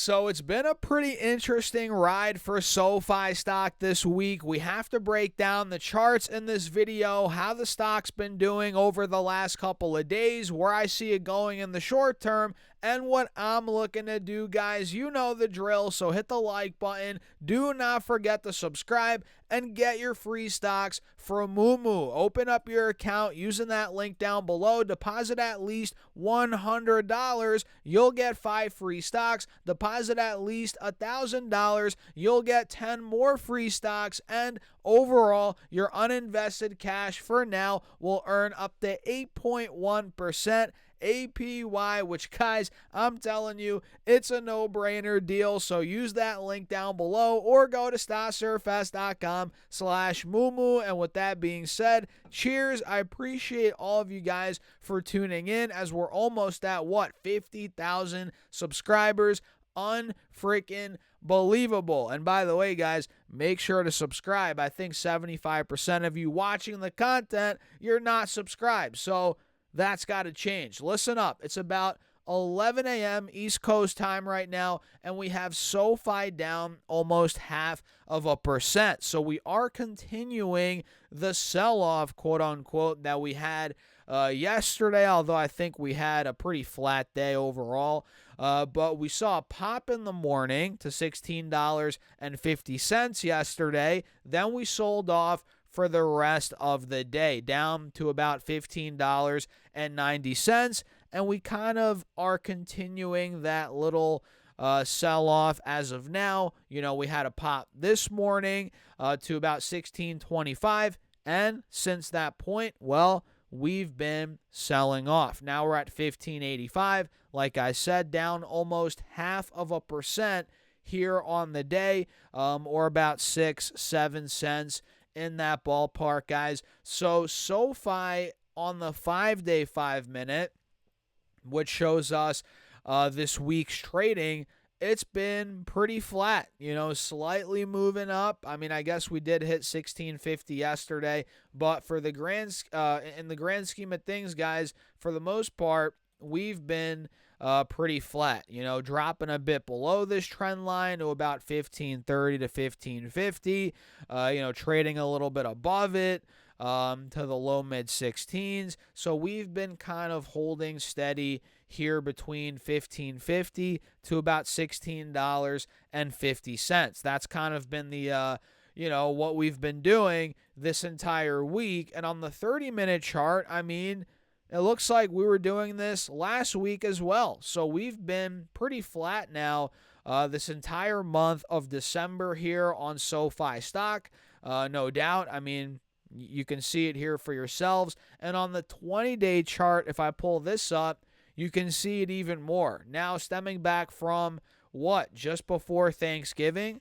So it's been a pretty interesting ride for SoFi stock this week. We have to break down the charts in this video, how the stock's been doing over the last couple of days, where I see it going in the short term, and what I'm looking to do, guys. You know the drill, so hit the like button. Do not forget to subscribe and get your free stocks from Moomoo. Open up your account using that link down below. Deposit at least $100. You'll get 5 free stocks. Deposit at least $1,000. You'll get 10 more free stocks. And overall, your uninvested cash for now will earn up to 8.1% APY, which, guys, I'm telling you, it's a no-brainer deal. So use that link down below or go to stocksurfest.com/Moomoo. And with that being said, cheers. I appreciate all of you guys for tuning in, as we're almost at, 50,000 subscribers. Unfreaking believable. And by the way, guys, make sure to subscribe. I think 75% of you watching the content, you're not subscribed. So that's got to change. Listen up. It's about 11 a.m. East Coast time right now, and we have SoFi down almost 0.5%. So we are continuing the sell-off, quote-unquote, that we had yesterday, although I think we had a pretty flat day overall. But we saw a pop in the morning to $16.50 yesterday. Then we sold off for the rest of the day, down to about $15.90. And we kind of are continuing that little sell-off as of now. You know, we had a pop this morning to about $16.25. And since that point, well, we've been selling off. Now we're at $15.85. Like I said, down almost 0.5% here on the day, or about 6-7 cents in that ballpark, guys. So SoFi on the 5-day 5-minute, which shows us this week's trading, it's been pretty flat, slightly moving up. I mean, I guess we did hit 1650 yesterday, but for the in the grand scheme of things, guys, for the most part, we've been pretty flat, dropping a bit below this trend line to about 1530 to 1550, trading a little bit above it to the low mid 16s. So we've been kind of holding steady here between 1550 to about $16.50. That's kind of been the what we've been doing this entire week. And on the 30-minute chart, I mean, it looks like we were doing this last week as well. So we've been pretty flat now this entire month of December here on SoFi stock. No doubt. I mean, you can see it here for yourselves. And on the 20-day chart, if I pull this up, you can see it even more. Now, stemming back from just before Thanksgiving,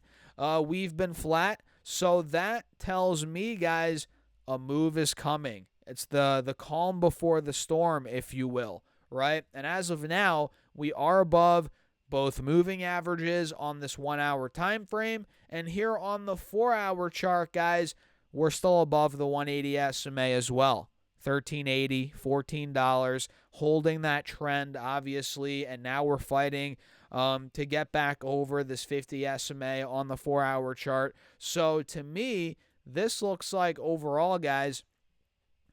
we've been flat. So that tells me, guys, a move is coming. It's the calm before the storm, if you will, right? And as of now, we are above both moving averages on this 1-hour time frame, and here on the 4-hour chart, guys, we're still above the 180 SMA as well. $13.80, $14, holding that trend, obviously, and now we're fighting to get back over this 50 SMA on the 4-hour chart. So to me, this looks like overall, guys,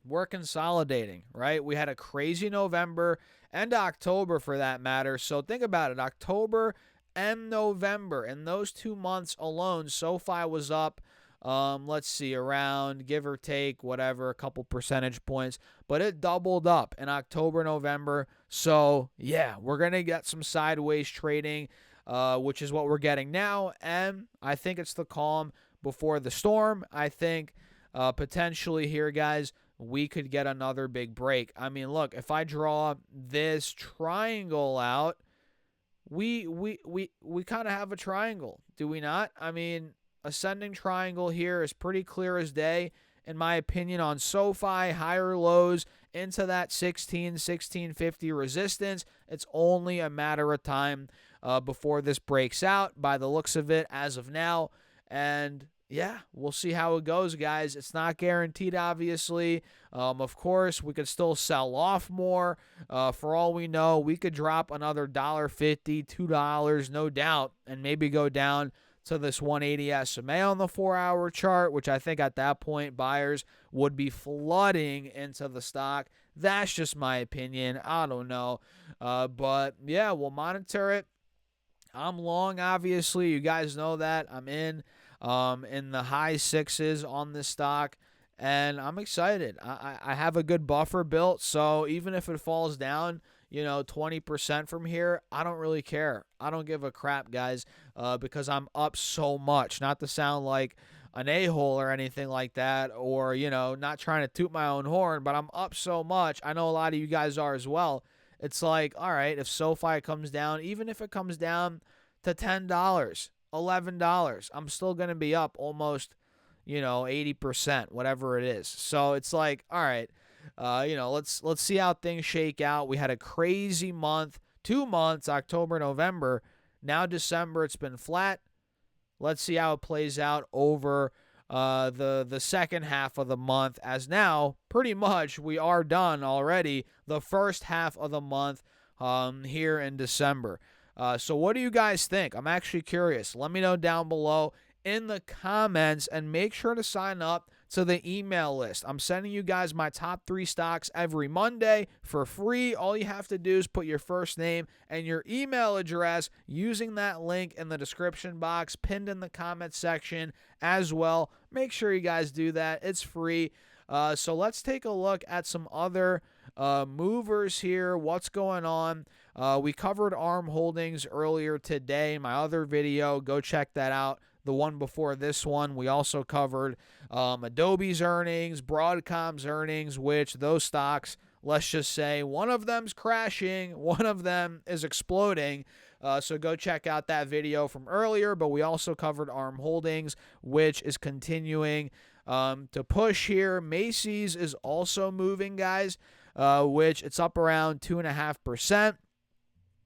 we're consolidating, right? We had a crazy November and October for that matter. So think about it, October and November, in those 2 months alone, SoFi was up, let's see, around, give or take, whatever, a couple percentage points, but it doubled up in October, November. So yeah, we're going to get some sideways trading, which is what we're getting now. And I think it's the calm before the storm. I think potentially here, guys, we could get another big break. I mean, look, if I draw this triangle out, we kind of have a triangle, do we not? I mean, ascending triangle here is pretty clear as day, in my opinion, on SoFi. Higher lows into that 1650 resistance. It's only a matter of time before this breaks out, by the looks of it, as of now. And Yeah, we'll see how it goes, guys. It's not guaranteed, obviously. Of course, we could still sell off more. For all we know, we could drop another $1.50, $2, no doubt, and maybe go down to this 180 SMA on the 4-hour chart, which I think at that point buyers would be flooding into the stock. That's just my opinion. I don't know. But yeah, we'll monitor it. I'm long, obviously. You guys know that. I'm in the high sixes on this stock, and I'm excited. I have a good buffer built, so even if it falls down, 20% from here, I don't really care. I don't give a crap, guys, because I'm up so much. Not to sound like an a-hole or anything like that, or, not trying to toot my own horn, but I'm up so much. I know a lot of you guys are as well. It's like, all right, if SoFi comes down, even if it comes down to $10, $11, I'm still going to be up almost, 80%, whatever it is. So it's like, all right, let's see how things shake out. We had a crazy month, 2 months, October, November. Now December, it's been flat. Let's see how it plays out over the second half of the month, as now pretty much we are done already the first half of the month here in December. So what do you guys think? I'm actually curious. Let me know down below in the comments, and make sure to sign up to the email list. I'm sending you guys my top 3 stocks every Monday for free. All you have to do is put your first name and your email address using that link in the description box pinned in the comments section as well. Make sure you guys do that. It's free. So let's take a look at some other movers here. What's going on? We covered ARM Holdings earlier today in my other video. Go check that out. The one before this one, we also covered Adobe's earnings, Broadcom's earnings, which those stocks, let's just say one of them's crashing, one of them is exploding. So go check out that video from earlier. But we also covered ARM Holdings, which is continuing to push here. Macy's is also moving, guys, which it's up around 2.5%.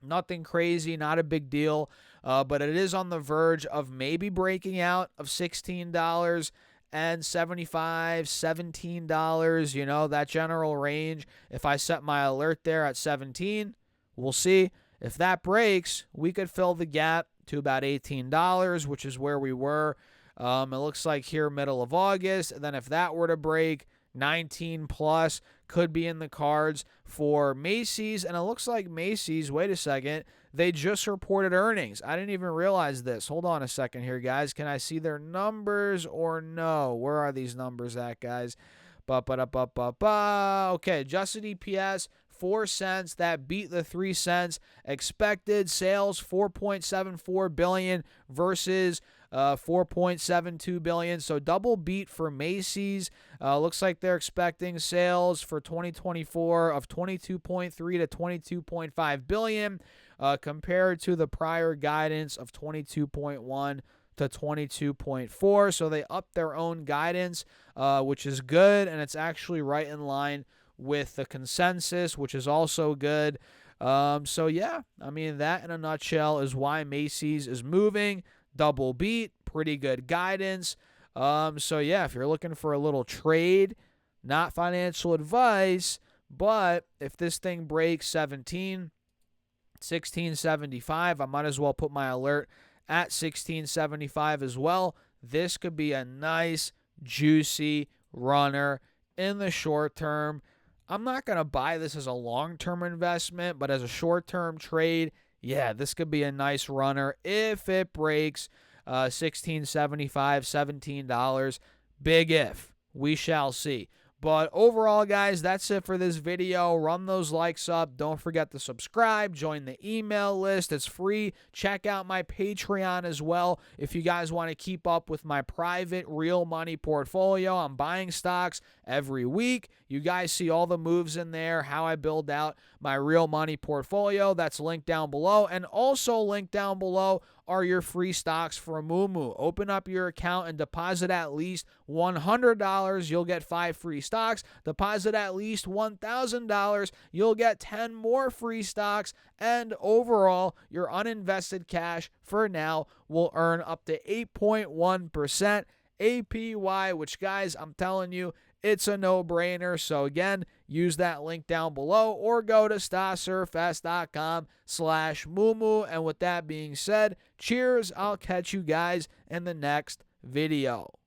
Nothing crazy, not a big deal, but it is on the verge of maybe breaking out of $16 and $75, $17, that general range. If I set my alert there at 17, we'll see. If that breaks, we could fill the gap to about $18, which is where we were. It looks like here middle of August. And then if that were to break, 19 plus could be in the cards for Macy's. And it looks like Macy's, wait a second, they just reported earnings. I didn't even realize this. Hold on a second here, guys. Can I see their numbers or no? Where are these numbers at, guys? Okay, adjusted EPS 4 cents. That beat the 3 cents expected. Sales $4.74 billion versus $4.72 billion. So double beat for Macy's. Looks like they're expecting sales for 2024 of 22.3 to 22.5 billion, compared to the prior guidance of 22.1 to 22.4. So they upped their own guidance, which is good, and it's actually right in line with the consensus, which is also good. So yeah, I mean, that in a nutshell is why Macy's is moving. Double beat, pretty good guidance. So yeah, if you're looking for a little trade, not financial advice, but if this thing breaks 1675, I might as well put my alert at 1675 as well. This could be a nice, juicy runner in the short term. I'm not going to buy this as a long-term investment, but as a short-term trade, yeah, this could be a nice runner if it breaks 1675, $17. Big if. We shall see. But overall, guys, that's it for this video. Run those likes up. Don't forget to subscribe. Join the email list. It's free. Check out my Patreon as well if you guys want to keep up with my private real money portfolio. I'm buying stocks every week. You guys see all the moves in there, how I build out my real money portfolio. That's linked down below. And also linked down below are your free stocks for Moomoo. Open up your account and deposit at least $100. You'll get 5 free stocks. Deposit at least $1,000. You'll get 10 more free stocks. And overall, your uninvested cash for now will earn up to 8.1% APY, which, guys, I'm telling you, it's a no-brainer. So, again, use that link down below or go to stasurfest.com/moo. And with that being said, cheers. I'll catch you guys in the next video.